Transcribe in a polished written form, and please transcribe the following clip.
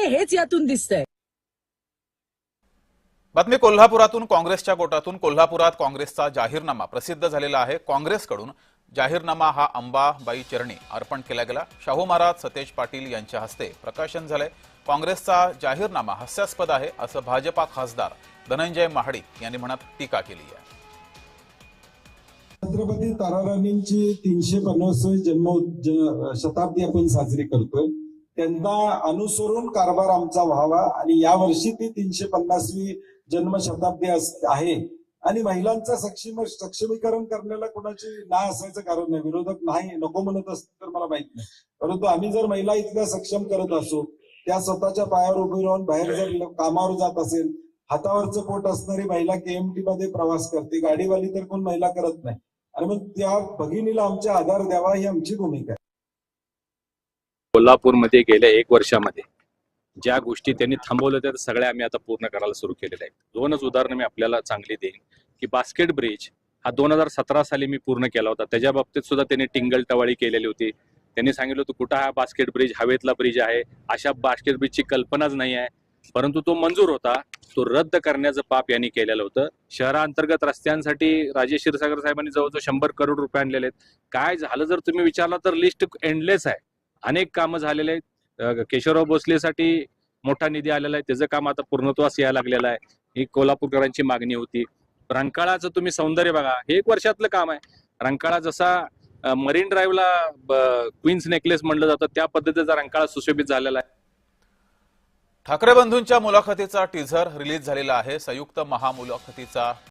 हेच यातून दिसतंय। बातमी कोल्हापुरातून काँग्रेसच्या गोटातून कोल्हापुरात काँग्रेसचा जाहीरनामा प्रसिद्ध झालेला आहे। काँग्रेसकडून जाहीरनामा हा अंबाबाई चरणी अर्पण केला गेला। शाहू महाराज सतेज पाटील यांच्या हस्ते प्रकाशन झाले। काँग्रेसचा जाहीरनामा हास्यास्पद आहे असं भाजपा खासदार धनंजय महाडिक यांनी म्हणत टीका केली आहे। छत्रपती ताराराणींची 350वी जन्म शताब्दी आपण साजरी करतोय। त्यांना अनुसरून कारभार आमचा व्हावा आणि यावर्षी ती 350वी जन्म शताब्दी आहे आणि महिलांचं सक्षमीकरण करण्याला कोणाची ना असायचं कारण नाही। विरोधक नाही नको म्हणत असतील तर मला माहित नाही, परंतु आम्ही जर महिला इतक्या सक्षम करत असू, त्या स्वतःच्या पायावर उभी राहून बाहेर जर कामावर जात असेल, हातावरचं पोट असणारी महिला केएमटी मध्ये प्रवास करते, गाडीवाली तर कोण महिला करत नाही, आणि मग त्या भगिनीला आमचा आधार द्यावा ही आमची भूमिका आहे। कोल्हापूरमध्ये गेल्या 1 वर्षामध्ये ज्या गोष्टी त्यांनी थांबवल्या त्या सगळ्या आम्ही आता पूर्ण करायला सुरू केलेल्या आहेत। 2च उदाहरणं मी आपल्याला चांगली देईन की बास्केट ब्रिज हा 2017 साली मी पूर्ण केला होता। त्याच्या बाबतीत सुद्धा त्यांनी टिंगल टवाळी केलेली होती। त्यांनी सांगितलं होतं कुठं हा बास्केट ब्रिज, हवेतला ब्रिज आहे, अशा बास्केट ब्रिजची कल्पनाच नाही आहे, परंतु तो मंजूर होता, तो रद्द करण्याचं पाप यांनी केलेलं होतं। शहरांतर्गत रस्त्यांसाठी राजेश क्षीरसागर साहेबांनी जवळजवळ 100 करोड रुपये आणलेले आहेत। काय झालं जर तुम्ही विचारला तर लिस्ट एंडलेस आहे, अनेक कामं झालेले आहेत। केशवराव भोसलेसाठी मोठा निधी आलेला आहे, त्याचं काम आता पूर्णत्वास यायला लागलेलं आहे, ही कोल्हापूरकरांची मागणी होती। रंकाळाचं तुम्ही सौंदर्य बघा, हे 1 वर्षातलं काम आहे। रंकाळा जसा मरीन ड्राईव्हला क्वीन्स नेकलेस म्हणलं जातं त्या पद्धतीचा रंकाळा सुशोभित झालेला आहे। ठाकरे बंधूंच्या मुलाखतीचा टीझर रिलीज झालेला आहे। संयुक्त महामुलाखतीचा